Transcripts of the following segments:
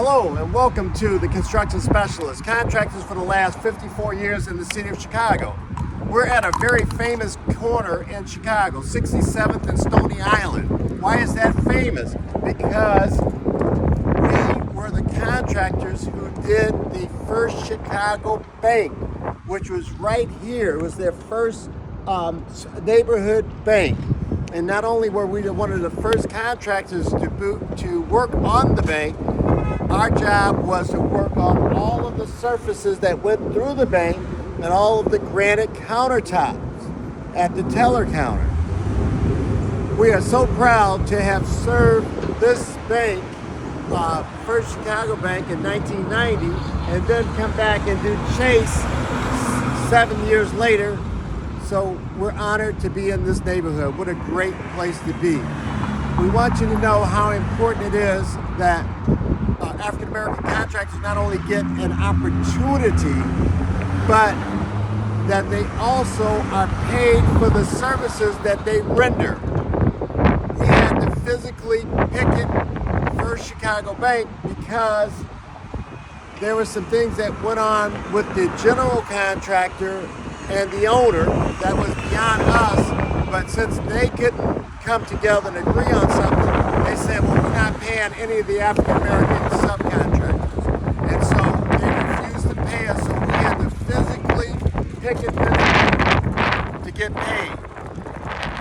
Hello and welcome to the Construction Specialist, contractors for the last 54 years in the city of Chicago. We're at a very famous corner in Chicago, 67th and Stony Island. Why is that famous? Because we were the contractors who did the first Chicago bank, which was right here. It was their first neighborhood bank. And not only were we one of the first contractors to work on the bank, our job was to work on all of the surfaces that went through the bank and all of the granite countertops at the teller counter. We are so proud to have served this bank, First Chicago Bank in 1990, and then come back and do Chase 7 years later. So we're honored to be in this neighborhood. What a great place to be. We want you to know how important it is that African American contractors not only get an opportunity, but that they also are paid for the services that they render. We had to physically picket First Chicago Bank because there were some things that went on with the general contractor and the owner that was beyond us, but since they couldn't come together and agree on something, they said, well, we're not paying any of the African American subcontractors. And so they refused to pay us, so we had to physically picket this bank to get paid.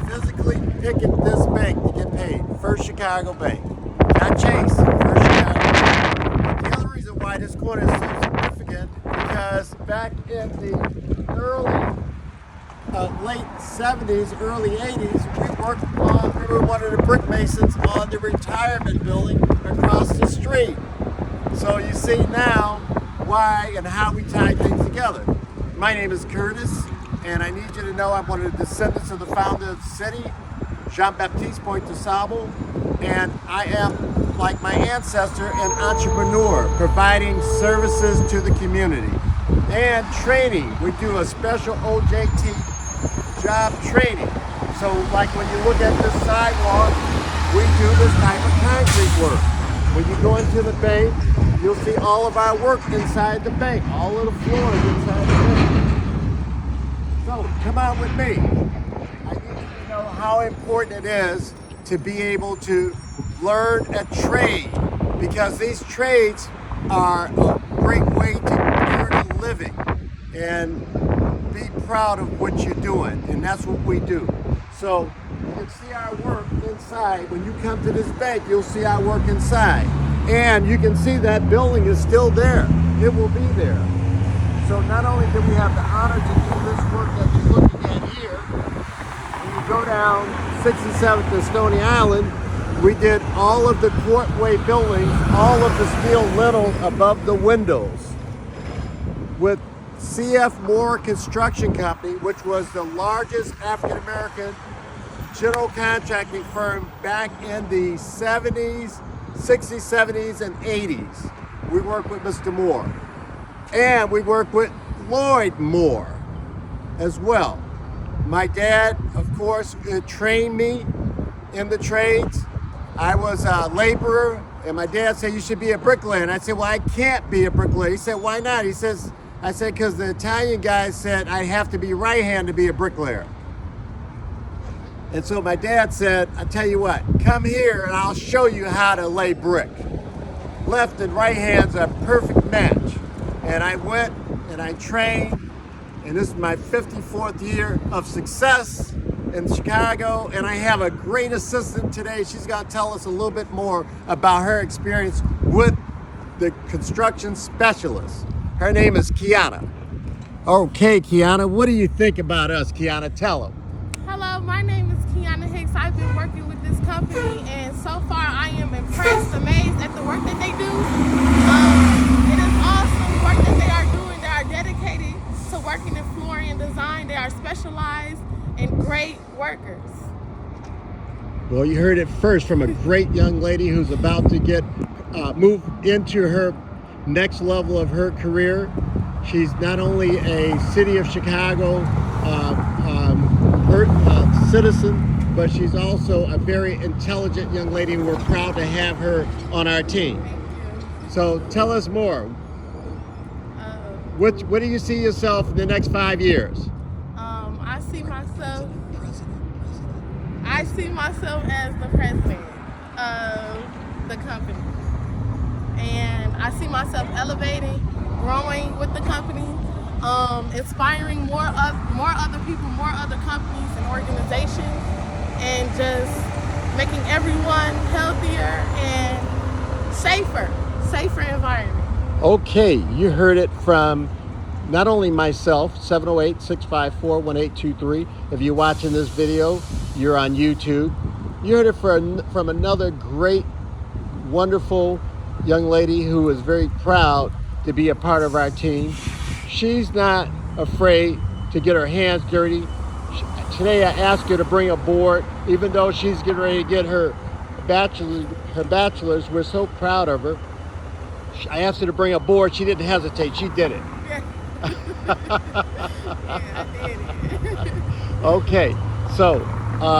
Physically picket this bank to get paid. First Chicago Bank. Not Chase, First Chicago Bank. The other reason why this corner is so significant, because back in the late 70s, early 80s, we were one of the brick masons on the retirement building across the street. So you see now why and how we tie things together. My name is Curtis, and I need you to know I'm one of the descendants of the founder of the city, Jean-Baptiste Point de Sable, and I am, like my ancestor, an entrepreneur, providing services to the community. And training. We do a special OJT job training. So like when you look at this sidewalk, we do this type of concrete work. When you go into the bank, you'll see all of our work inside the bank, all of the floors inside the bank. So come on with me. I need you to know how important it is to be able to learn a trade, because these trades are a great way to earn a living and be proud of what you're doing, and that's what we do. So you can see our work inside. When you come to this bank, you'll see our work inside, and you can see that building is still there. It will be there. So not only do we have the honor to do this work that you're looking at here, when you go down 67th and Stony Island, we did all of the courtway buildings, all of the steel lintel above the windows with C.F. Moore Construction Company, which was the largest African-American general contracting firm back in the 70s, 60s, 70s, and 80s. We worked with Mr. Moore. And we worked with Lloyd Moore as well. My dad, of course, trained me in the trades. I was a laborer, and my dad said, you should be a bricklayer. And I said, well, I can't be a bricklayer. He said, why not? I said, because the Italian guy said I have to be right-handed to be a bricklayer. And so my dad said, I tell you what, come here and I'll show you how to lay brick. Left and right hands are a perfect match. And I went and I trained, and this is my 54th year of success in Chicago, and I have a great assistant today. She's going to tell us a little bit more about her experience with the construction specialist. Her name is Kiana. Okay, Kiana, what do you think about us, Kiana? Tell them. Hello, my name is Kiana Hicks. I've been working with this company, and so far I am impressed, amazed at the work that they do. It is awesome work that they are doing. They are dedicated to working in flooring and design. They are specialized and great workers. Well, you heard it first from a great young lady who's about to get move into her next level of her career. She's not only a city of Chicago citizen, but she's also a very intelligent young lady, and we're proud to have her on our team. So tell us more. What do you see yourself in the next 5 years? I see myself as the president of the company, and I see myself elevating, growing with the company, inspiring more other people, more other companies and organizations, and just making everyone healthier and safer environment. Okay, you heard it from not only myself, 708-654-1823. If you're watching this video, you're on YouTube. You heard it from another great, wonderful young lady who is very proud to be a part of our team. She's not afraid to get her hands dirty. Today I asked her to bring a board, even though she's getting ready to get her bachelor's. We're so proud of her. I asked her to bring a board. She didn't hesitate. She did it. Yeah. I did it. Okay, so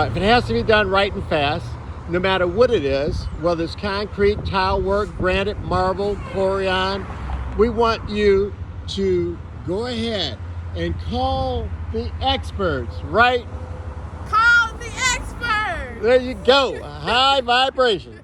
if it has to be done right and fast, no matter what it is, whether it's concrete, tile work, granite, marble, corian, we want you to go ahead and call the experts, right? Call the experts. There you go. High vibration.